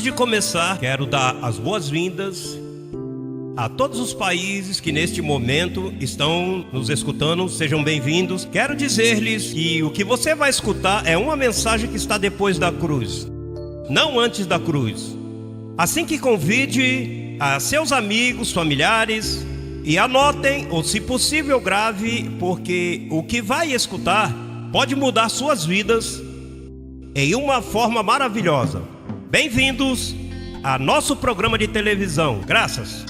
de começar, quero dar as boas-vindas a todos os países que neste momento estão nos escutando. Sejam bem-vindos. Quero dizer-lhes que o que você vai escutar é uma mensagem que está depois da cruz, não antes da cruz. Assim que convide a seus amigos, familiares, e anotem, ou se possível grave, porque o que vai escutar pode mudar suas vidas em uma forma maravilhosa. Bem-vindos a nosso programa de televisão. Graças.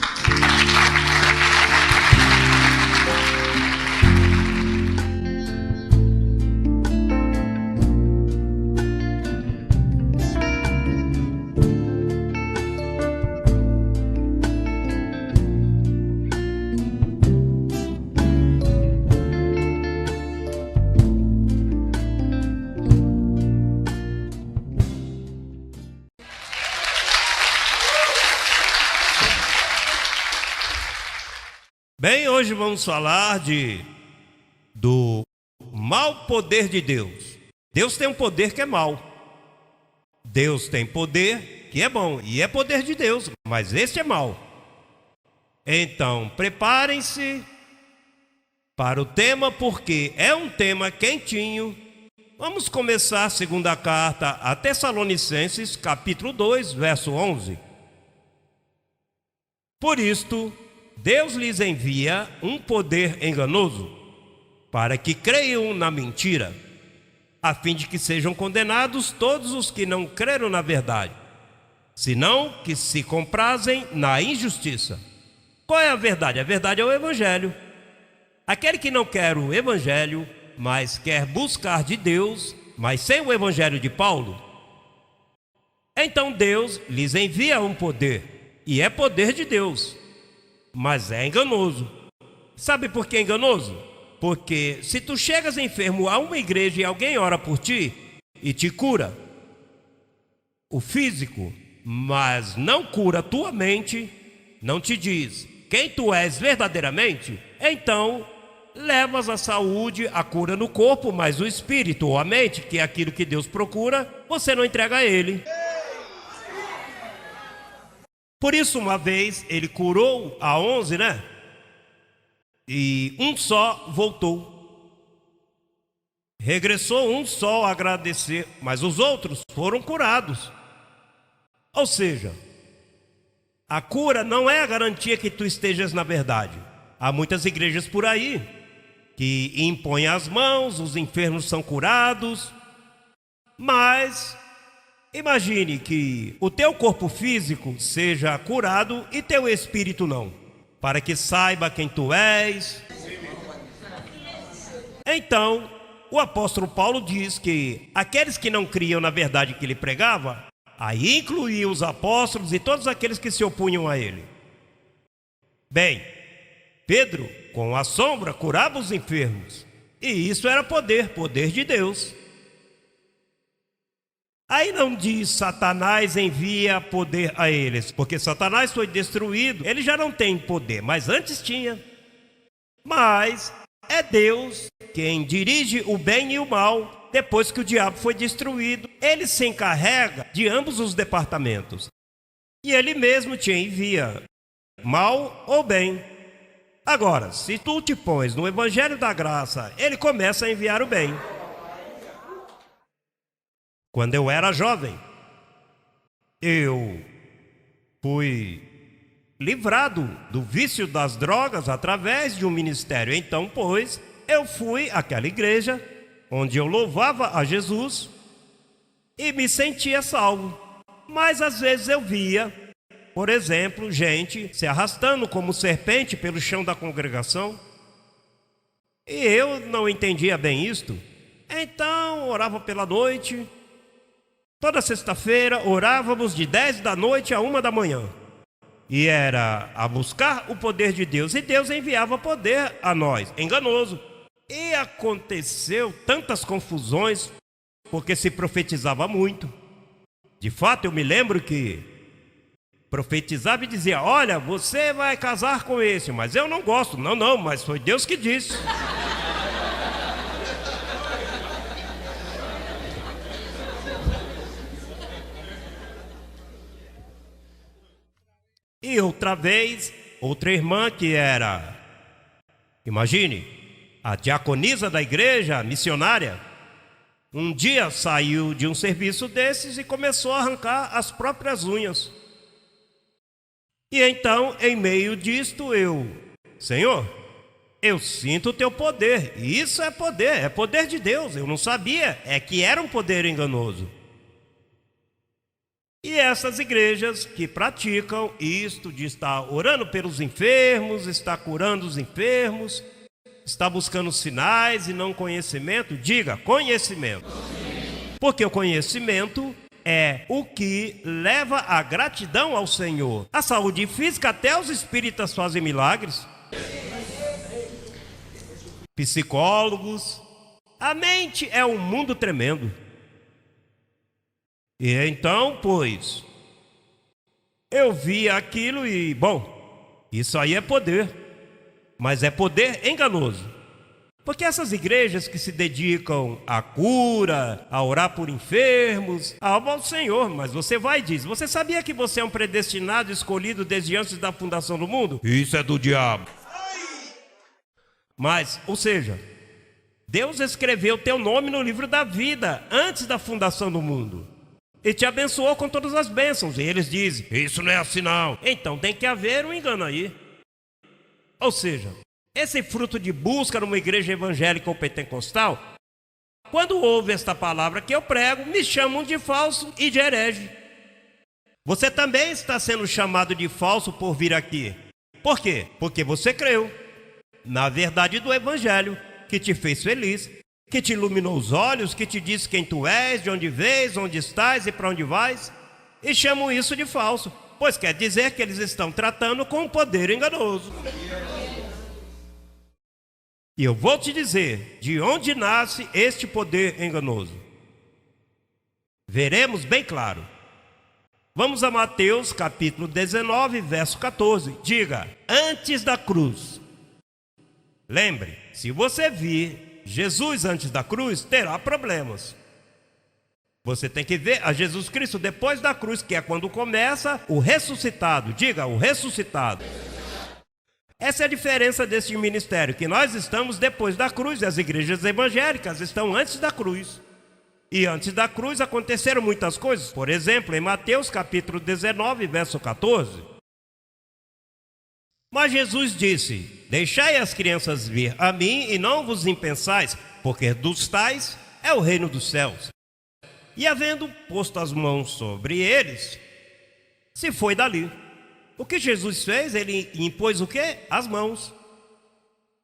Bem, hoje vamos falar do mau poder de Deus. Deus tem um poder que é mau. Deus tem poder que é bom, e é poder de Deus, mas este é mau. Então, preparem-se para o tema, porque é um tema quentinho. Vamos começar a segunda carta a Tessalonicenses, capítulo 2, verso 11. Por isto, Deus lhes envia um poder enganoso, para que creiam na mentira, a fim de que sejam condenados todos os que não creram na verdade, senão que se comprazem na injustiça. Qual é a verdade? A verdade é o Evangelho. Aquele que não quer o Evangelho, mas quer buscar de Deus, mas sem o Evangelho de Paulo, então Deus lhes envia um poder, e é poder de Deus, mas é enganoso. Sabe por que é enganoso? Porque se tu chegas enfermo a uma igreja e alguém ora por ti e te cura o físico, mas não cura a tua mente, não te diz quem tu és verdadeiramente, então levas a saúde, a cura no corpo, mas o espírito ou a mente, que é aquilo que Deus procura, você não entrega a ele. Por isso, uma vez, ele curou a 11, né? E um só voltou. Regressou um só a agradecer, mas os outros foram curados. Ou seja, a cura não é a garantia que tu estejas na verdade. Há muitas igrejas por aí que impõem as mãos, os enfermos são curados, mas imagine que o teu corpo físico seja curado e teu espírito não, para que saiba quem tu és. Então, o apóstolo Paulo diz que aqueles que não criam na verdade que ele pregava, aí incluía os apóstolos e todos aqueles que se opunham a ele. Bem, Pedro, com a sombra, curava os enfermos, e isso era poder de Deus. Aí não diz Satanás envia poder a eles, porque Satanás foi destruído, ele já não tem poder, mas antes tinha. Mas é Deus quem dirige o bem e o mal. Depois que o diabo foi destruído, ele se encarrega de ambos os departamentos, e ele mesmo te envia, mal ou bem. Agora, se tu te pões no Evangelho da Graça, ele começa a enviar o bem. Quando eu era jovem, eu fui livrado do vício das drogas através de um ministério. Então, pois, eu fui àquela igreja onde eu louvava a Jesus e me sentia salvo. Mas às vezes eu via, por exemplo, gente se arrastando como serpente pelo chão da congregação, e eu não entendia bem isto. Então, orava pela noite. Toda sexta-feira orávamos de 10 da noite a 1 da manhã. E era a buscar o poder de Deus. E Deus enviava poder a nós, enganoso. E aconteceu tantas confusões, porque se profetizava muito. De fato, eu me lembro que profetizava e dizia: olha, você vai casar com esse, mas eu não gosto. Não, mas foi Deus que disse. E outra vez, outra irmã que era, imagine, a diaconisa da igreja, missionária, um dia saiu de um serviço desses e começou a arrancar as próprias unhas. E então, em meio disto, Senhor, eu sinto o teu poder. E isso é poder de Deus. Eu não sabia, é que era um poder enganoso. E essas igrejas que praticam isto de estar orando pelos enfermos, estar curando os enfermos, está buscando sinais e não conhecimento, diga conhecimento. Porque o conhecimento é o que leva a gratidão ao Senhor. A saúde física, até os espíritas fazem milagres. Psicólogos. A mente é um mundo tremendo. E então, pois, eu vi aquilo e, bom, isso aí é poder. Mas é poder enganoso. Porque essas igrejas que se dedicam à cura, a orar por enfermos, ao Senhor, mas você vai e diz, você sabia que você é um predestinado, escolhido desde antes da fundação do mundo? Isso é do diabo. Mas, ou seja, Deus escreveu teu nome no livro da vida antes da fundação do mundo. E te abençoou com todas as bênçãos. E eles dizem, isso não é assim não. Então tem que haver um engano aí. Ou seja, esse fruto de busca numa igreja evangélica ou pentecostal, quando ouve esta palavra que eu prego, me chamam de falso e de herege. Você também está sendo chamado de falso por vir aqui. Por quê? Porque você creu na verdade do evangelho, que te fez feliz, que te iluminou os olhos, que te disse quem tu és, de onde vês, onde estás e para onde vais, e chamam isso de falso, pois quer dizer que eles estão tratando com um poder enganoso. E eu vou te dizer de onde nasce este poder enganoso. Veremos bem claro. Vamos a Mateus capítulo 19, verso 14. Diga, antes da cruz. Lembre, se você vir Jesus antes da cruz, terá problemas. Você tem que ver a Jesus Cristo depois da cruz, que é quando começa o ressuscitado. Diga, o ressuscitado. Essa é a diferença deste ministério, que nós estamos depois da cruz e as igrejas evangélicas estão antes da cruz. E antes da cruz aconteceram muitas coisas. Por exemplo, em Mateus capítulo 19, verso 14. Mas Jesus disse, deixai as crianças vir a mim e não vos impensais, porque dos tais é o reino dos céus. E havendo posto as mãos sobre eles, se foi dali. O que Jesus fez? Ele impôs o quê? As mãos.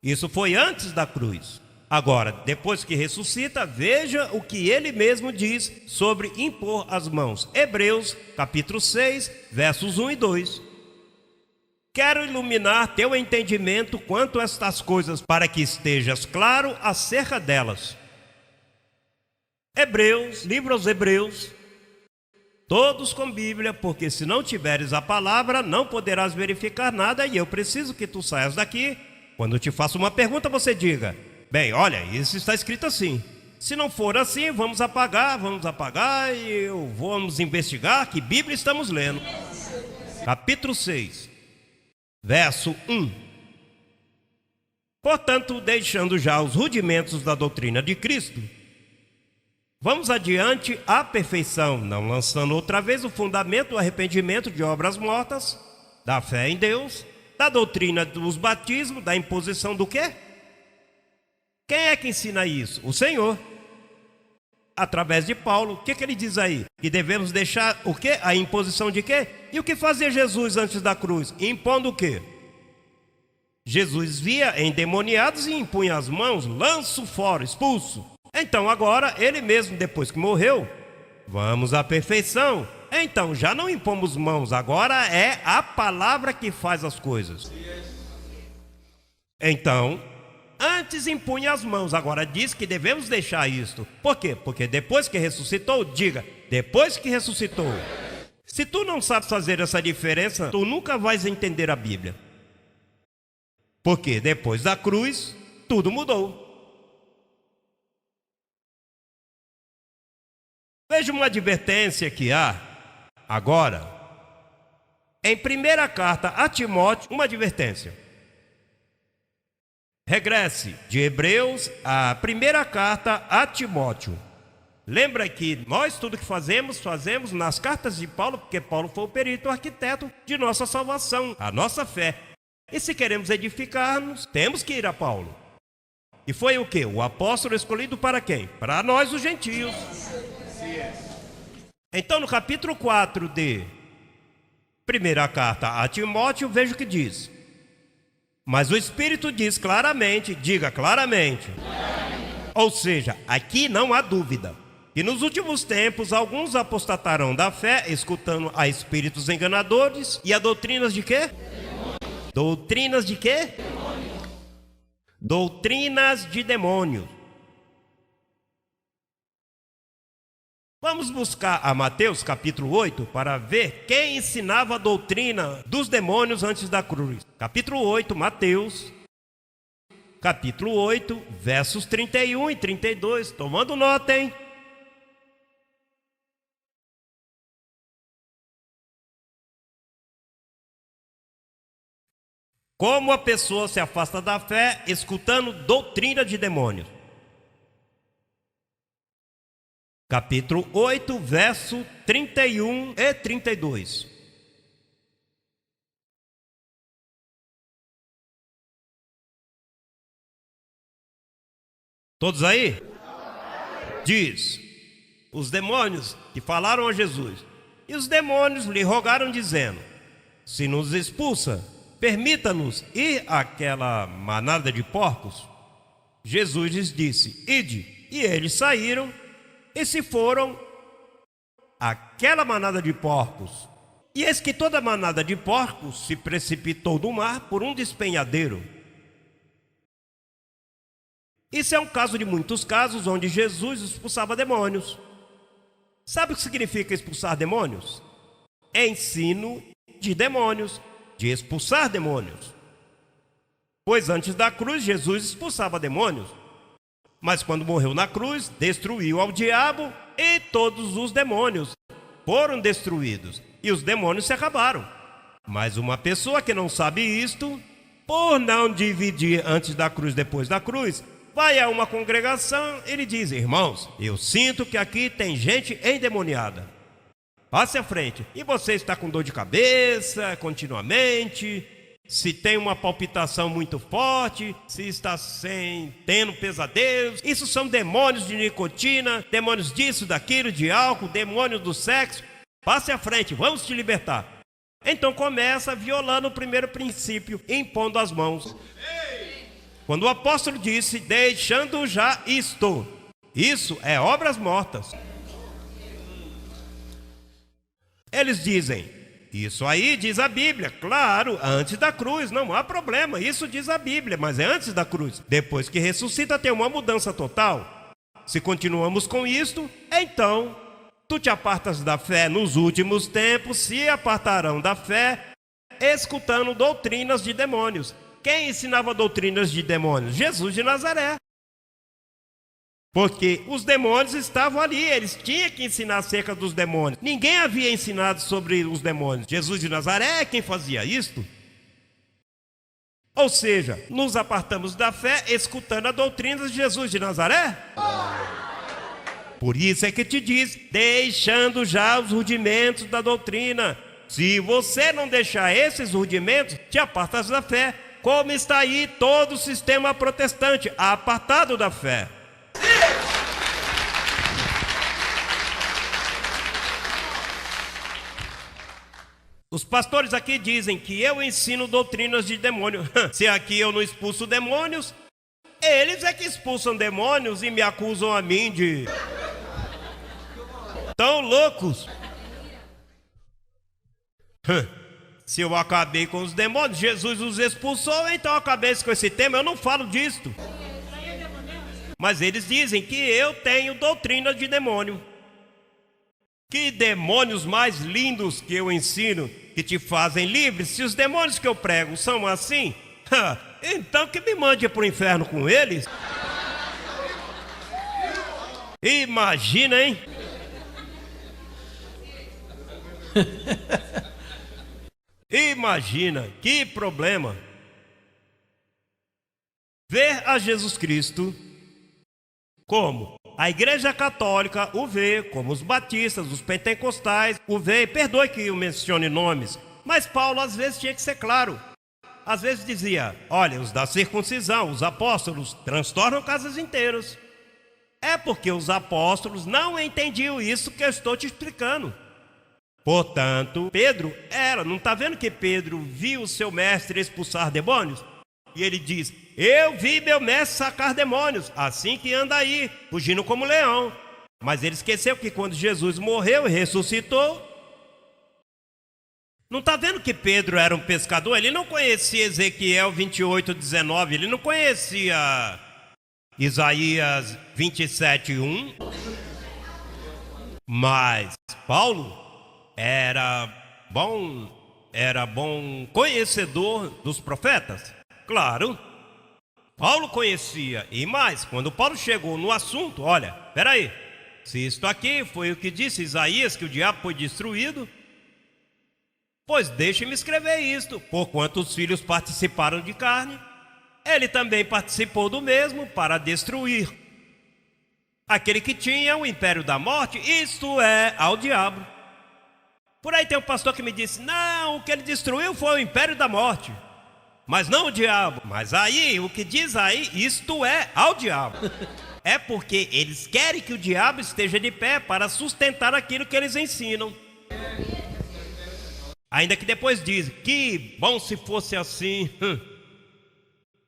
Isso foi antes da cruz. Agora, depois que ressuscita, veja o que ele mesmo diz sobre impor as mãos. Hebreus, capítulo 6, versos 1 e 2. Quero iluminar teu entendimento quanto a estas coisas, para que estejas claro acerca delas. Hebreus, livro aos Hebreus, todos com Bíblia, porque se não tiveres a palavra, não poderás verificar nada, e eu preciso que tu saias daqui. Quando eu te faço uma pergunta, você diga, bem, olha, isso está escrito assim. Se não for assim, vamos apagar e vamos investigar que Bíblia estamos lendo. Capítulo 6, verso 1. Portanto, deixando já os rudimentos da doutrina de Cristo, vamos adiante à perfeição, não lançando outra vez o fundamento do arrependimento de obras mortas, da fé em Deus, da doutrina dos batismos, da imposição do quê? Quem é que ensina isso? O Senhor. Através de Paulo, o que ele diz aí? Que devemos deixar o quê? A imposição de quê? E o que fazia Jesus antes da cruz? Impondo o quê? Jesus via endemoniados e impunha as mãos, lanço fora, expulso. Então agora, ele mesmo, depois que morreu, vamos à perfeição. Então, já não impomos mãos, agora é a palavra que faz as coisas. Então, antes impunha as mãos, agora diz que devemos deixar isto. Por quê? Porque depois que ressuscitou, diga, depois que ressuscitou. Se tu não sabes fazer essa diferença, tu nunca vais entender a Bíblia. Porque depois da cruz, tudo mudou. Veja uma advertência que há agora. Em primeira carta a Timóteo, uma advertência. Regresse de Hebreus à primeira carta a Timóteo. Lembra que nós tudo que fazemos nas cartas de Paulo, porque Paulo foi o perito, o arquiteto de nossa salvação, a nossa fé. E se queremos edificar-nos, temos que ir a Paulo. E foi o quê? O apóstolo escolhido para quem? Para nós, os gentios. Então, no capítulo 4 de primeira carta a Timóteo, veja o que diz. Mas o Espírito diz claramente, diga claramente. Ou seja, aqui não há dúvida. E nos últimos tempos, alguns apostatarão da fé, escutando a espíritos enganadores e a doutrinas de quê? Doutrinas de quê? Doutrinas de demônios. Vamos buscar a Mateus capítulo 8 para ver quem ensinava a doutrina dos demônios antes da cruz. Capítulo 8, Mateus, capítulo 8, versos 31 e 32. Tomando nota, hein? Como a pessoa se afasta da fé escutando doutrina de demônios. Capítulo 8, verso 31 e 32. Todos aí? Diz, os demônios que falaram a Jesus. E os demônios lhe rogaram dizendo, se nos expulsa, permita-nos ir àquela manada de porcos. Jesus lhes disse, ide. E eles saíram e se foram àquela manada de porcos. E eis que toda a manada de porcos se precipitou do mar por um despenhadeiro. Isso é um caso de muitos casos onde Jesus expulsava demônios. Sabe o que significa expulsar demônios? É ensino de demônios, de expulsar demônios. Pois antes da cruz, Jesus expulsava demônios. Mas quando morreu na cruz, destruiu ao diabo e todos os demônios foram destruídos. E os demônios se acabaram. Mas uma pessoa que não sabe isto, por não dividir antes da cruz, depois da cruz, vai a uma congregação e lhe diz, irmãos, eu sinto que aqui tem gente endemoniada. Passe à frente. E você está com dor de cabeça continuamente, se tem uma palpitação muito forte, se está tendo pesadelos. Isso são demônios de nicotina, demônios disso, daquilo, de álcool, demônios do sexo. Passe à frente, vamos te libertar. Então começa violando o primeiro princípio, impondo as mãos. Quando o apóstolo disse, deixando já isto, isso é obras mortas. Eles dizem, isso aí diz a Bíblia, claro, antes da cruz, não há problema, isso diz a Bíblia, mas é antes da cruz. Depois que ressuscita tem uma mudança total. Se continuamos com isto, então, tu te apartas da fé nos últimos tempos, se apartarão da fé, escutando doutrinas de demônios. Quem ensinava doutrinas de demônios? Jesus de Nazaré. Porque os demônios estavam ali, eles tinham que ensinar acerca dos demônios. Ninguém havia ensinado sobre os demônios. Jesus de Nazaré é quem fazia isto. Ou seja, nos apartamos da fé escutando a doutrina de Jesus de Nazaré. Por isso é que te diz, deixando já os rudimentos da doutrina. Se você não deixar esses rudimentos, te apartas da fé. Como está aí todo o sistema protestante, apartado da fé. Os pastores aqui dizem que eu ensino doutrinas de demônio. Se aqui eu não expulso demônios, eles é que expulsam demônios e me acusam a mim de... tão loucos. Se eu acabei com os demônios, Jesus os expulsou, então eu acabei com esse tema, eu não falo disto. Mas eles dizem que eu tenho doutrina de demônio. Que demônios mais lindos que eu ensino, que te fazem livre. Se os demônios que eu prego são assim, então que me mande para o inferno com eles. Imagina, hein? Imagina que problema ver a Jesus Cristo como a Igreja Católica o vê, como os batistas, os pentecostais o vê. Perdoe que eu mencione nomes, mas Paulo às vezes tinha que ser claro. Às vezes dizia: olha, os da circuncisão, os apóstolos, transtornam casas inteiras. É porque os apóstolos não entendiam isso que eu estou te explicando. Portanto, Pedro não está vendo que Pedro viu o seu mestre expulsar demônios? E ele diz: eu vi meu mestre sacar demônios, assim que anda aí, fugindo como leão. Mas ele esqueceu que quando Jesus morreu e ressuscitou, não está vendo que Pedro era um pescador? Ele não conhecia Ezequiel 28:19, ele não conhecia Isaías 27:1. Mas Paulo era bom conhecedor dos profetas. Claro, Paulo conhecia. E mais, quando Paulo chegou no assunto: olha, peraí, se isto aqui foi o que disse Isaías, que o diabo foi destruído, pois deixe-me escrever isto: porquanto os filhos participaram de carne, ele também participou do mesmo para destruir aquele que tinha o império da morte, isto é, ao diabo. Por aí tem um pastor que me disse: não, o que ele destruiu foi o império da morte, mas não o diabo. Mas aí, o que diz aí, isto é, ao diabo. É porque eles querem que o diabo esteja de pé para sustentar aquilo que eles ensinam. Ainda que depois dizem: que bom se fosse assim.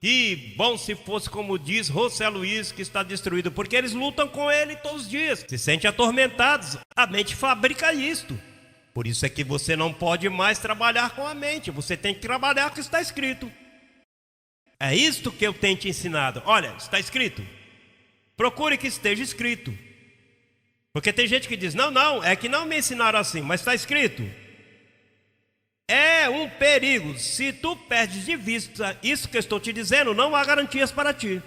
Que bom se fosse como diz José Luiz, que está destruído. Porque eles lutam com ele todos os dias, se sentem atormentados. A mente fabrica isto. Por isso é que você não pode mais trabalhar com a mente. Você tem que trabalhar com o que está escrito. É isto que eu tenho te ensinado. Olha, está escrito. Procure que esteja escrito. Porque tem gente que diz: não, é que não me ensinaram assim, mas está escrito. É um perigo. Se tu perdes de vista isso que eu estou te dizendo, não há garantias para ti.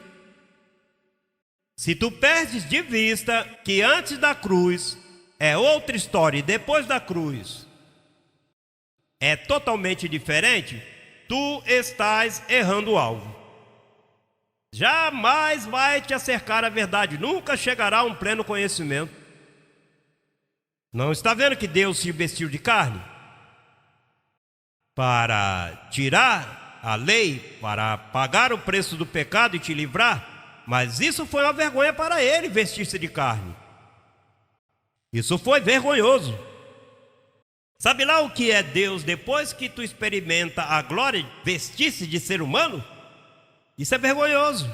Se tu perdes de vista que antes da cruz é outra história e depois da cruz é totalmente diferente, tu estás errando o alvo. Jamais vai te acercar a verdade, nunca chegará a um pleno conhecimento. Não está vendo que Deus se vestiu de carne para tirar a lei, para pagar o preço do pecado e te livrar? Mas isso foi uma vergonha para ele, vestir-se de carne. Isso foi vergonhoso. Sabe lá o que é Deus depois que tu experimenta a glória, vestir-se de ser humano? Isso é vergonhoso.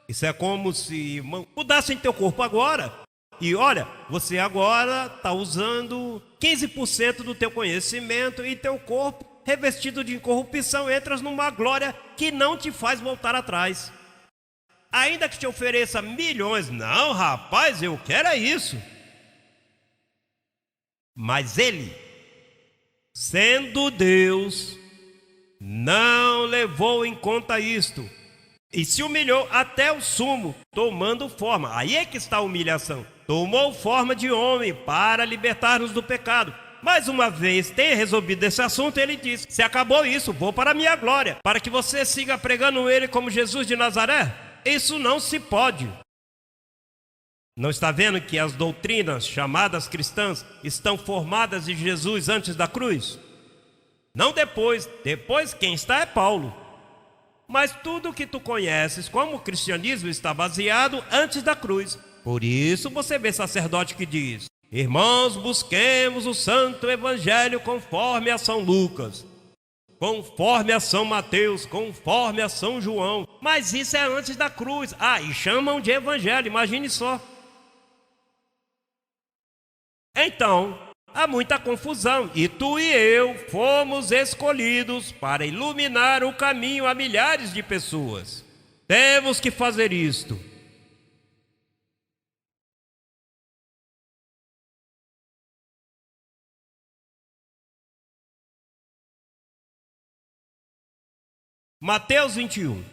Isso é como se mudassem teu corpo agora. E olha, você agora está usando 15% do teu conhecimento e teu corpo, revestido de incorrupção, entras numa glória que não te faz voltar atrás. Ainda que te ofereça milhões, não, rapaz, eu quero é isso. Mas ele, sendo Deus, não levou em conta isto e se humilhou até o sumo, tomando forma. Aí é que está a humilhação. Tomou forma de homem para libertar-nos do pecado. Mais uma vez, tenha resolvido esse assunto, ele disse: se acabou isso, vou para a minha glória, para que você siga pregando ele como Jesus de Nazaré. Isso não se pode. Não está vendo que as doutrinas chamadas cristãs estão formadas de Jesus antes da cruz? Não depois. Depois quem está é Paulo. Mas tudo que tu conheces como o cristianismo está baseado antes da cruz. Por isso você vê sacerdote que diz: irmãos, busquemos o santo evangelho conforme a São Lucas, conforme a São Mateus, conforme a São João. Mas isso é antes da cruz. E chamam de evangelho, imagine só. Então, há muita confusão, e tu e eu fomos escolhidos para iluminar o caminho a milhares de pessoas. Temos que fazer isto. Mateus 21.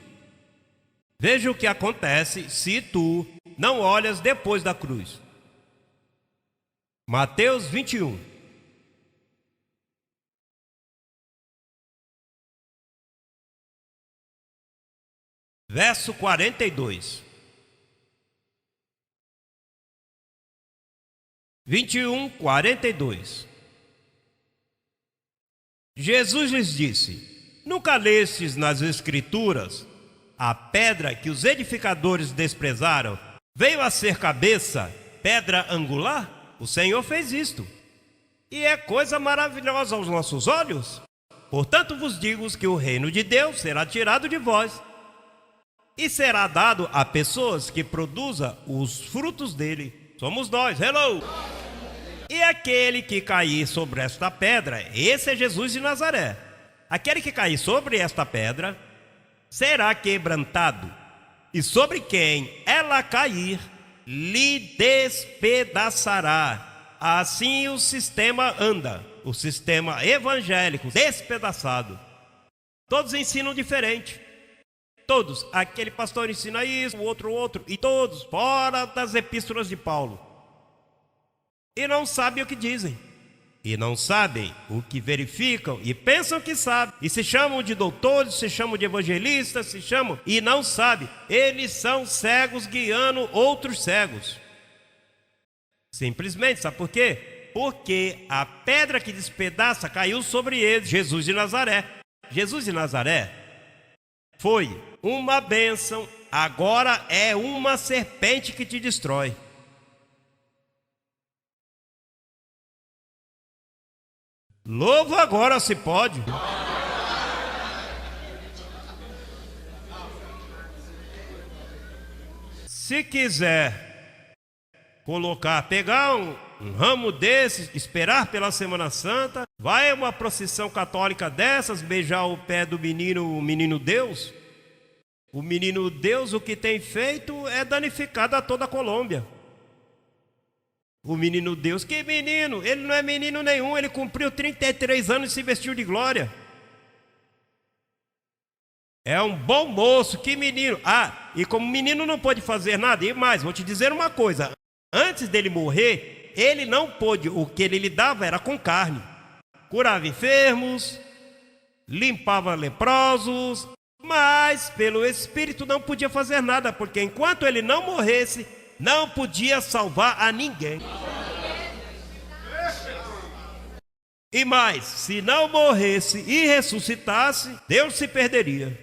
Veja o que acontece se tu não olhas depois da cruz. Mateus 21. verso 42. 21:42. Jesus lhes disse: nunca lestes nas Escrituras: a pedra que os edificadores desprezaram veio a ser cabeça, pedra angular? O Senhor fez isto, e é coisa maravilhosa aos nossos olhos. Portanto vos digo que o reino de Deus será tirado de vós e será dado a pessoas que produzam os frutos dele. Somos nós, hello! E aquele que cair sobre esta pedra, esse é Jesus de Nazaré. Aquele que cair sobre esta pedra será quebrantado, e sobre quem ela cair, lhe despedaçará. Assim o sistema anda, o sistema evangélico despedaçado. Todos ensinam diferente. Todos, aquele pastor ensina isso, o outro, e todos fora das epístolas de Paulo. E não sabem o que dizem, e não sabem o que verificam, e pensam que sabem, e se chamam de doutores, se chamam de evangelistas, se chamam, e não sabem. Eles são cegos guiando outros cegos. Simplesmente, sabe por quê? Porque a pedra que despedaça caiu sobre eles, Jesus de Nazaré. Jesus de Nazaré foi uma bênção, agora é uma serpente que te destrói. Louvo agora se pode. Se quiser pegar um ramo desses, esperar pela Semana Santa, vai a uma procissão católica dessas, beijar o pé do menino, o menino Deus. O menino Deus, o que tem feito é danificado a toda a Colômbia. O menino Deus, que menino? Ele não é menino nenhum, ele cumpriu 33 anos e se vestiu de glória. É um bom moço, que menino. Ah, e como menino não pôde fazer nada, e mais, vou te dizer uma coisa. Antes dele morrer, ele não pôde, o que ele lidava era com carne. Curava enfermos, limpava leprosos, mas pelo Espírito não podia fazer nada, porque enquanto ele não morresse, não podia salvar a ninguém. E mais, se não morresse e ressuscitasse, Deus se perderia.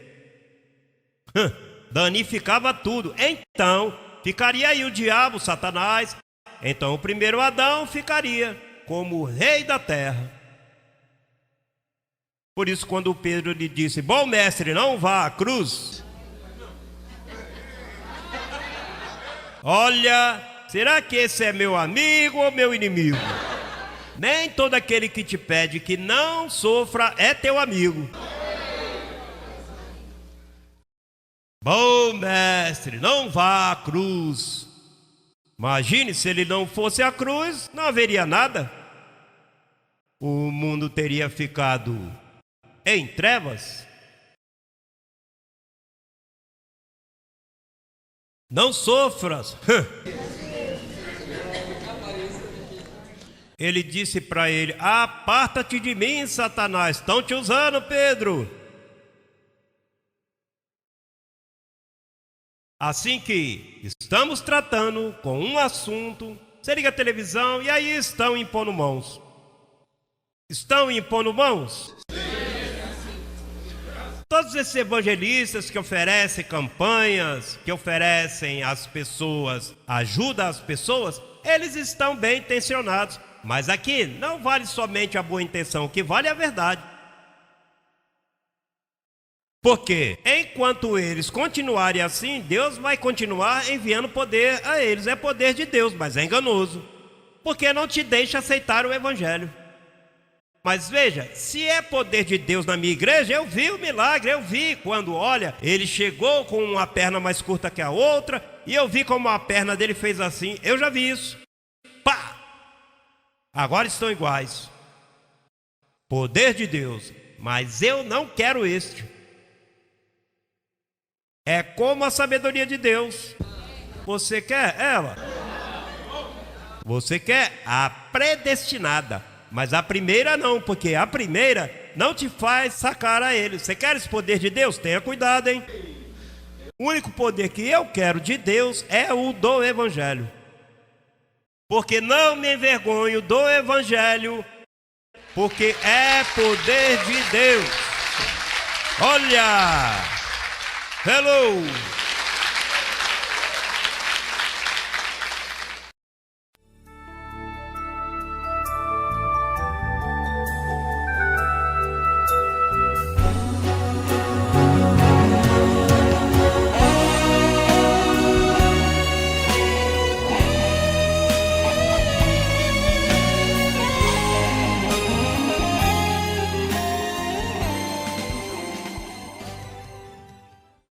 Danificava tudo. Então, ficaria aí o diabo, Satanás. Então o primeiro Adão ficaria como rei da terra. Por isso, quando Pedro lhe disse: bom mestre, não vá à cruz. Olha, será que esse é meu amigo ou meu inimigo? Nem todo aquele que te pede que não sofra é teu amigo. Bom mestre, não vá à cruz. Imagine, se ele não fosse à cruz, não haveria nada. O mundo teria ficado em trevas. Não sofras. Ele disse para ele: aparta-te de mim, Satanás. Estão te usando, Pedro. Assim que estamos tratando com um assunto, você liga a televisão e aí estão impondo mãos. Estão impondo mãos? Todos esses evangelistas que oferecem campanhas, que oferecem às pessoas, ajuda às pessoas, eles estão bem intencionados. Mas aqui não vale somente a boa intenção, o que vale é a verdade. Porque enquanto eles continuarem assim, Deus vai continuar enviando poder a eles. É poder de Deus, mas é enganoso. Porque não te deixa aceitar o evangelho. Mas veja, se é poder de Deus na minha igreja, eu vi o milagre, eu vi quando, olha, ele chegou com uma perna mais curta que a outra, e eu vi como a perna dele fez assim, eu já vi isso. Pá! Agora estão iguais. Poder de Deus, mas eu não quero este. É como a sabedoria de Deus. Você quer ela? Você quer a predestinada. Mas a primeira não, porque a primeira não te faz sacar a ele. Você quer esse poder de Deus? Tenha cuidado, hein? O único poder que eu quero de Deus é o do Evangelho. Porque não me envergonho do Evangelho, porque é poder de Deus. Olha! Hello!